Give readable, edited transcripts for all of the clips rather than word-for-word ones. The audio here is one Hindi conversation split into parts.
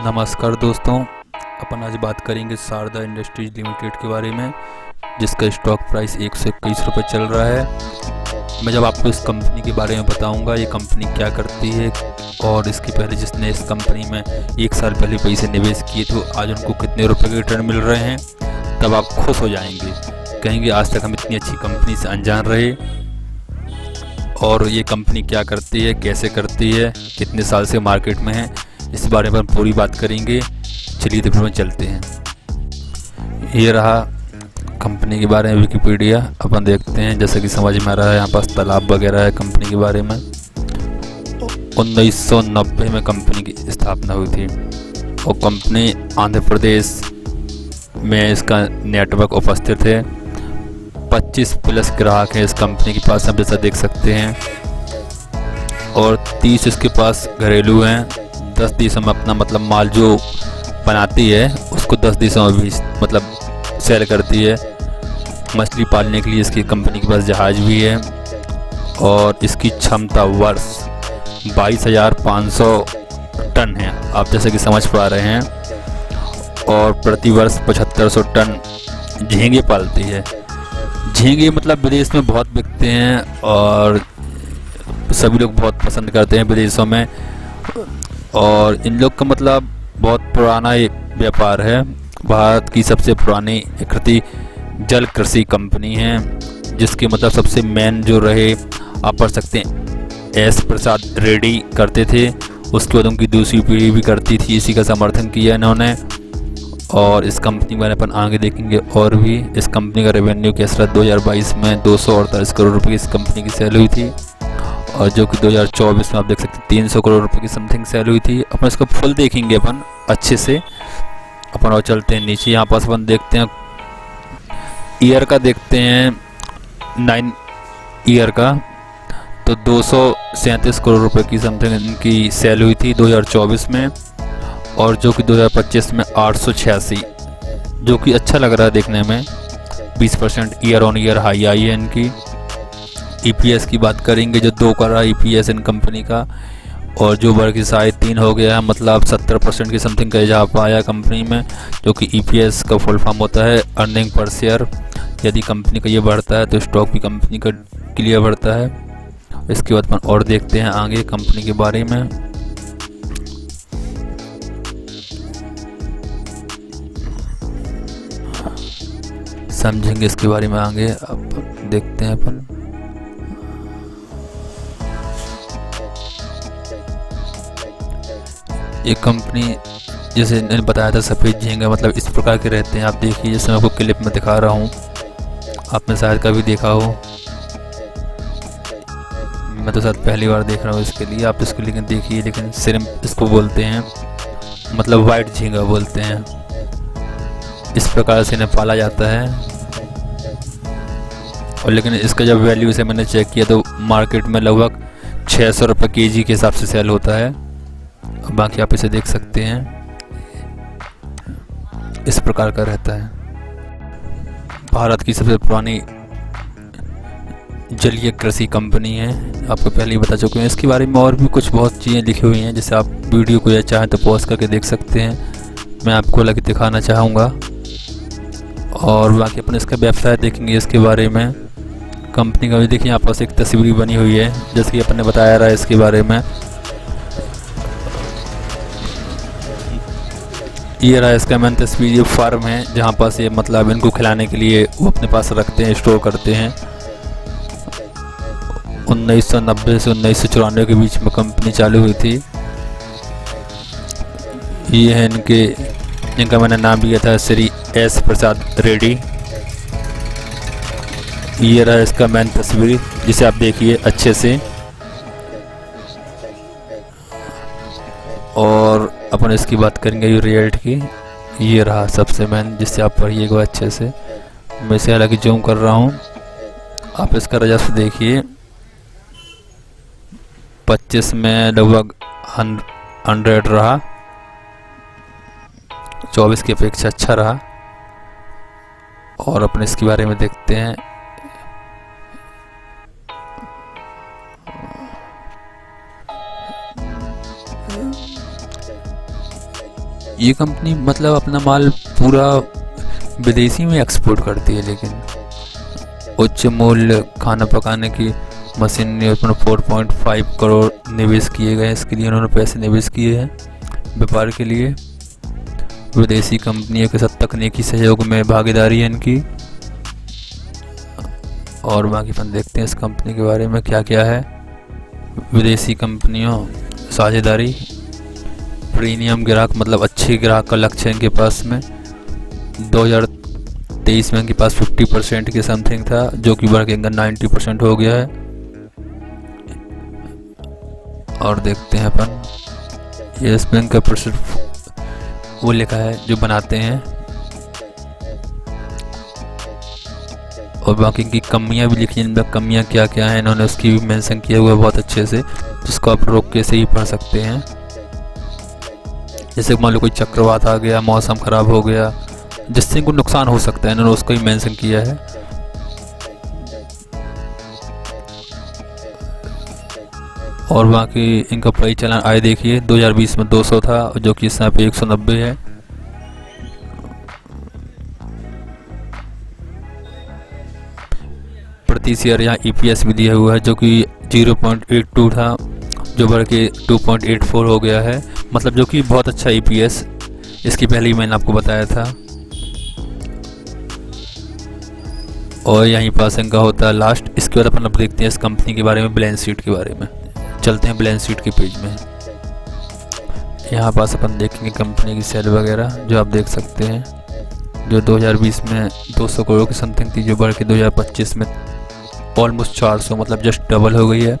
नमस्कार दोस्तों, अपन आज बात करेंगे शारदा इंडस्ट्रीज लिमिटेड के बारे में, जिसका स्टॉक प्राइस 121 रुपये चल रहा है। मैं जब आपको इस कंपनी के बारे में बताऊंगा, ये कंपनी क्या करती है और इसके पहले जिसने इस कंपनी में 1 साल पहले पैसे निवेश किए तो आज उनको कितने रुपए के रिटर्न मिल रहे हैं, तब आप खुश हो जाएंगे। कहेंगे आज तक हम इतनी अच्छी कंपनी से अनजान रहे। और ये कंपनी क्या करती है, कैसे करती है, कितने साल से मार्केट में है, इस बारे में हम पूरी बात करेंगे। चलिए तो फिर में चलते हैं। ये रहा कंपनी के बारे में विकिपीडिया। अपन देखते हैं, जैसे कि समझ में आ रहा है यहाँ पास तालाब वगैरह है। कंपनी के बारे में 1990 में कंपनी की स्थापना हुई थी और कंपनी आंध्र प्रदेश में इसका नेटवर्क उपस्थित है। 25 प्लस ग्राहक हैं इस कंपनी के पास, हम जैसा देख सकते हैं। और 30 इसके पास घरेलू हैं। 10 देशों में अपना मतलब माल जो बनाती है उसको 10 देशों में भी मतलब सेल करती है। मछली पालने के लिए इसकी कंपनी के पास जहाज भी है और इसकी क्षमता वर्ष 22,500 टन है, आप जैसे कि समझ पा रहे हैं। और प्रति वर्ष 7500 टन झींगे पालती है। झींगे मतलब विदेश में बहुत बिकते हैं और सभी लोग बहुत पसंद करते हैं विदेशों में। और इन लोग का मतलब बहुत पुराना व्यापार है। भारत की सबसे पुरानी कृषि जल कृषि कंपनी है, जिसके मतलब सबसे मेन जो रहे आप पढ़ सकते हैं एस प्रसाद रेड्डी करते थे। उसके बाद उनकी दूसरी पीढ़ी भी करती थी, इसी का समर्थन किया इन्होंने। और इस कंपनी के बारे में अपन आगे देखेंगे। और भी इस कंपनी का रेवेन्यू की असरत 2022 में 248 करोड़ रुपए की इस कंपनी की सेल हुई थी और जो कि 2024 में आप देख सकते हैं 300 करोड़ रुपए की समथिंग सेल हुई थी। अपन इसको फुल देखेंगे अपन अच्छे से। अपन और चलते हैं नीचे। यहाँ पास अपन देखते हैं ईयर का, देखते हैं 9 ईयर का, तो 237 करोड़ रुपए की समथिंग इनकी सेल हुई थी 2024 में। और जो कि 2025 में 886, जो कि अच्छा लग रहा है देखने में। 20% ईयर ऑन ईयर हाई आई है इनकी। ईपीएस की बात करेंगे, जो 2 का रहा ईपीएस इन कंपनी का, और जो वर्ग की शायद 3 हो गया है, मतलब 70% की समथिंग का इजाफा आया कंपनी में, जो कि ईपीएस का फुल फॉर्म होता है अर्निंग पर शेयर। यदि कंपनी का ये बढ़ता है तो स्टॉक भी कंपनी का क्लियर बढ़ता है। इसके बाद अपन और देखते हैं आगे कंपनी के बारे में। समझेंगे इसके बारे में आगे। अब देखते हैं अपन। ये कंपनी जैसे मैंने बताया था, सफ़ेद झींगा मतलब इस प्रकार के रहते हैं। आप देखिए, जैसे मैं आपको क्लिप में दिखा रहा हूँ, आपने शायद कभी देखा हो। मैं तो शायद पहली बार देख रहा हूँ इसके लिए। आप इसको लेकिन देखिए, लेकिन सिर्फ इसको बोलते हैं मतलब वाइट झींगा बोलते हैं। इस प्रकार से इन्हें पाला जाता है। और लेकिन इसका जब वैल्यू से मैंने चेक किया तो मार्केट में लगभग 600 रुपये केजी के हिसाब से सेल होता है। और बाकी आप इसे देख सकते हैं, इस प्रकार का रहता है। भारत की सबसे पुरानी जलीय कृषि कंपनी है, आपको पहले ही बता चुके हैं। इसके बारे में और भी कुछ बहुत चीज़ें लिखी हुई हैं, जैसे आप वीडियो को या चाहें तो पॉज करके देख सकते हैं। मैं आपको लगे दिखाना चाहूँगा। और बाकी अपन इसका वेबसाइट देखेंगे इसके बारे में। कंपनी का भी देखिए, यहाँ पास एक तस्वीर बनी हुई है, जैसे कि अपन ने बताया रहा है इसके बारे में। ये रहा इसका मेन तस्वीर। ये फार्म है जहाँ पास ये मतलब इनको खिलाने के लिए वो अपने पास रखते हैं, स्टोर करते हैं। 1990 से 1994 के बीच में कंपनी चालू हुई थी। ये है इनका मैंने नाम दिया था श्री एस प्रसाद रेड्डी। ये रहा इसका मेन तस्वीर, जिसे आप देखिए अच्छे से। और अपन इसकी बात करेंगे ये रिजल्ट की। ये रहा सबसे मेन, जिससे आप पढ़िएगा अच्छे से। मैं इसे हालांकि जूम कर रहा हूँ, आप इसका रिजल्ट देखिए। 25 में लगभग 100 रहा, 24 की अपेक्षा अच्छा रहा। और अपन इसके बारे में देखते हैं। ये कंपनी मतलब अपना माल पूरा विदेशी में एक्सपोर्ट करती है, लेकिन उच्च मूल्य खाना पकाने की मशीन 4.5 करोड़ निवेश किए गए। इसके लिए उन्होंने पैसे निवेश किए हैं व्यापार के लिए। विदेशी कंपनियों के साथ तकनीकी सहयोग में भागीदारी है इनकी। और बाकी अपन देखते हैं इस कंपनी के बारे में क्या क्या है। विदेशी कंपनियों साझेदारी, प्रीमियम ग्राहक मतलब अच्छे ग्राहक का लक्ष्य है इनके पास में। 2023 में इनके पास 50% के समथिंग था, जो कि बढ़ के 90% हो गया है। और देखते हैं अपन यस बैंक का प्रतिशत वो लिखा है जो बनाते हैं, और बाकी की कमियां भी लिखी हैं। इनमें कमियां क्या क्या हैं इन्होंने उसकी भी मेंशन किया हुआ है बहुत अच्छे से, जिसको आप रोक के से ही पढ़ सकते हैं। जैसे मान लो कोई चक्रवात आ गया, मौसम खराब हो गया, जिससे इनको नुकसान हो सकता है, इन्होंने उसको ही मेंशन किया है। और बाकी इनका परिचालन आय देखिए 2020 में 200 था, जो कि इस समय पे 190 है। प्रति शेयर यहाँ EPS भी दिया हुआ है, जो कि 0.82 था, जो बढ़ के 2.84 हो गया है, मतलब जो कि बहुत अच्छा EPS। इसकी पहले ही मैंने आपको बताया था। और यहीं पास इनका होता है लास्ट। इसके बाद अपन अब देखते हैं इस कंपनी के बारे में, बैलेंस शीट के बारे में। चलते हैं बैलेंस शीट के पेज में। यहाँ पास अपन देखेंगे कंपनी की सेल वगैरह, जो आप देख सकते हैं, जो 2020 में 200 करोड़ की समथिंग थी, जो बढ़ के 2025 में ऑलमोस्ट 400 मतलब जस्ट डबल हो गई है।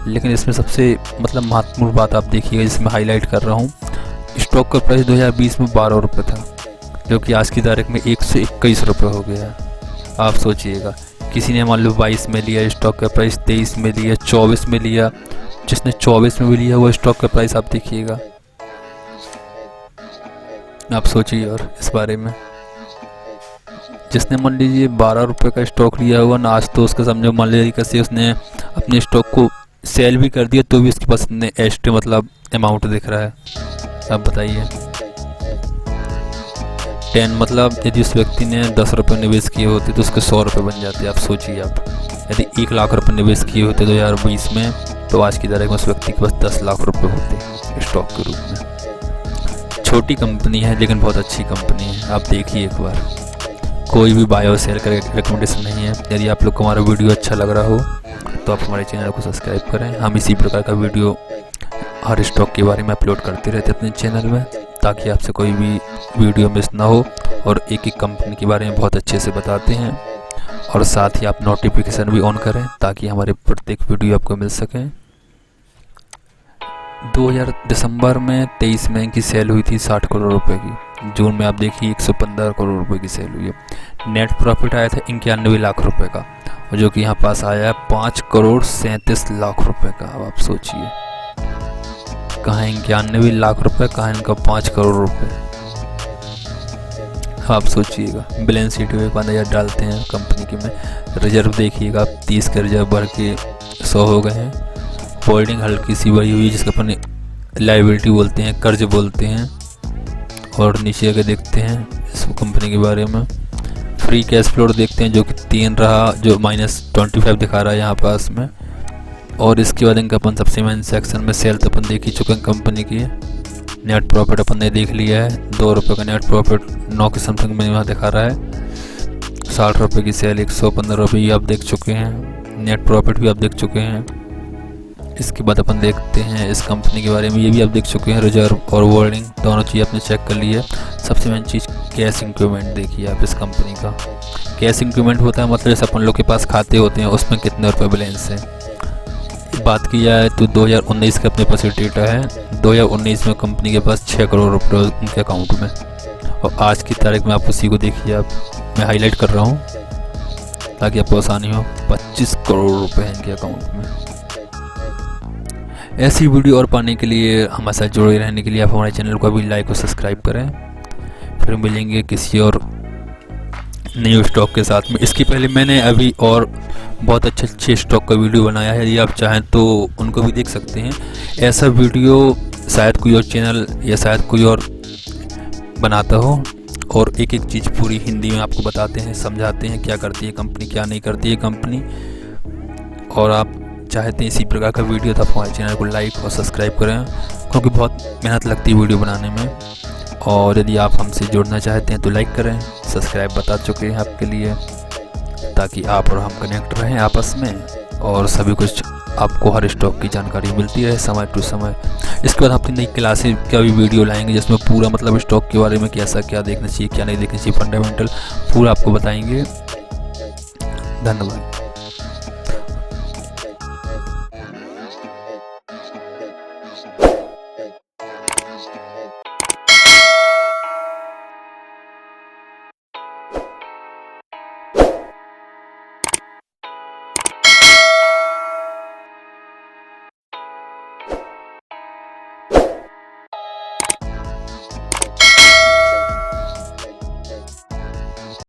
लेकिन इसमें सबसे मतलब महत्वपूर्ण बात आप देखिएगा, जिसमें हाईलाइट कर रहा हूँ, स्टॉक का प्राइस 2020 में 12 रुपये था, जो कि आज की तारीख में 121 रुपये हो गया है। आप सोचिएगा, किसी ने मान लो 22 में लिया स्टॉक का प्राइस, 23 में लिया, 24 में लिया, जिसने 24 में भी लिया वो स्टॉक का प्राइस आप देखिएगा। आप सोचिए और इस बारे में, जिसने मान लीजिए 12 रुपये का स्टॉक लिया हुआ ना, आज तो उसका समझो मान लीजिए कैसे उसने अपने स्टॉक को सेल भी कर दिया, तो भी उसके पास इतने एक्स्ट्रा मतलब अमाउंट दिख रहा है। आप बताइए 10 मतलब यदि उस व्यक्ति ने 10 रुपये निवेश किए होते तो उसके 100 रुपये बन जाते। आप सोचिए, आप यदि 1 लाख रुपये निवेश किए होते 2020 में, तो आज की तारीख में उस व्यक्ति के पास 10 लाख रुपये होते स्टॉक के रूप में। छोटी कंपनी है लेकिन बहुत अच्छी कंपनी है, आप देखिए एक बार। कोई भी बाय और सेल का रिकमेंडेशन नहीं है। यदि आप लोग को हमारा वीडियो अच्छा लग रहा हो तो आप हमारे चैनल को सब्सक्राइब करें। हम इसी प्रकार का वीडियो हर स्टॉक के बारे में अपलोड करते रहते हैं अपने चैनल में, ताकि आपसे कोई भी वीडियो मिस ना हो। और एक एक कंपनी के बारे में बहुत अच्छे से बताते हैं, और साथ ही आप नोटिफिकेशन भी ऑन करें ताकि हमारे प्रत्येक वीडियो आपको मिल सकें। 2000 दिसंबर में 23 में इनकी सेल हुई थी 60 करोड़ रुपए की। जून में आप देखिए 115 करोड़ रुपए की सेल हुई है। नेट प्रॉफिट आया था 91 लाख रुपए का, और जो कि यहाँ पास आया है 5 करोड़ 37 लाख रुपए का। अब आप सोचिए, कहाँ 91 लाख रुपए, कहाँ इनका 5 करोड़ रुपए। आप सोचिएगा। बैलेंस शीट में एक बार नज़र डालते हैं कंपनी के में। रिजर्व देखिएगा आप, 30 के रिजर्व बढ़ के 100 हो गए हैं। होल्डिंग हल्की सी बढ़ी हुई है, जिसको अपन लायबिलिटी बोलते हैं, कर्ज बोलते हैं। और नीचे आगे देखते हैं इस कंपनी के बारे में। फ्री कैश फ्लो देखते हैं, जो कि 3 रहा, जो -25 दिखा रहा है यहाँ पास में। और इसके बाद इनका अपन सबसे मेन सेक्शन में सेल तो अपन देख ही चुके हैं कंपनी की। नेट प्रॉफिट अपन ने देख लिया है, 2 रुपये का नेट प्रॉफिट 9 के समथिंग में यहाँ दिखा रहा है। 60 रुपये की सेल, 115 रुपये आप देख चुके हैं। नेट प्रॉफिट भी आप देख चुके हैं। इसके बाद अपन देखते हैं इस कंपनी के बारे में, ये भी आप देख चुके हैं। रिजर्व और होल्डिंग दोनों चीज़ आपने चेक कर ली है। सबसे मेन चीज़ कैश इंक्रीमेंट देखिए आप इस कंपनी का। कैश इंक्रीमेंट होता है मतलब जैसे अपन लोग के पास खाते होते हैं, उसमें कितने रुपये बैलेंस है। बात की जाए तो 2019 का अपने पास डेटा है। 2019 में कंपनी के पास 6 करोड़ रुपये उनके अकाउंट में, और आज की तारीख में आप उसी को देखिए। आप मैं हाईलाइट कर रहा हूँ ताकि आपको आसानी हो। 25 करोड़ रुपये हैं इनके अकाउंट में। ऐसी वीडियो और पाने के लिए, हमारे साथ जुड़े रहने के लिए आप हमारे चैनल को अभी लाइक और सब्सक्राइब करें। फिर मिलेंगे किसी और न्यू स्टॉक के साथ में। इसके पहले मैंने अभी और बहुत अच्छे स्टॉक का वीडियो बनाया है, यदि आप चाहें तो उनको भी देख सकते हैं। ऐसा वीडियो शायद कोई और चैनल या शायद कोई और बनाता हो और एक एक चीज़ पूरी हिंदी में आपको बताते हैं, समझाते हैं क्या करती है कंपनी, क्या नहीं करती है कंपनी। और आप चाहते हैं इसी प्रकार का वीडियो तो हमारे चैनल को लाइक और सब्सक्राइब करें, क्योंकि बहुत मेहनत लगती है वीडियो बनाने में। और यदि आप हमसे जुड़ना चाहते हैं तो लाइक करें, सब्सक्राइब बता चुके हैं आपके लिए, ताकि आप और हम कनेक्ट रहें आपस में और सभी कुछ आपको हर स्टॉक की जानकारी मिलती रहे समय टू समय। इसके बाद अपनी नई क्लासेस का भी वीडियो लाएंगे जिसमें पूरा मतलब स्टॉक के बारे में कैसा क्या देखना चाहिए, क्या नहीं देखना चाहिए, फंडामेंटल पूरा आपको बताएंगे। धन्यवाद।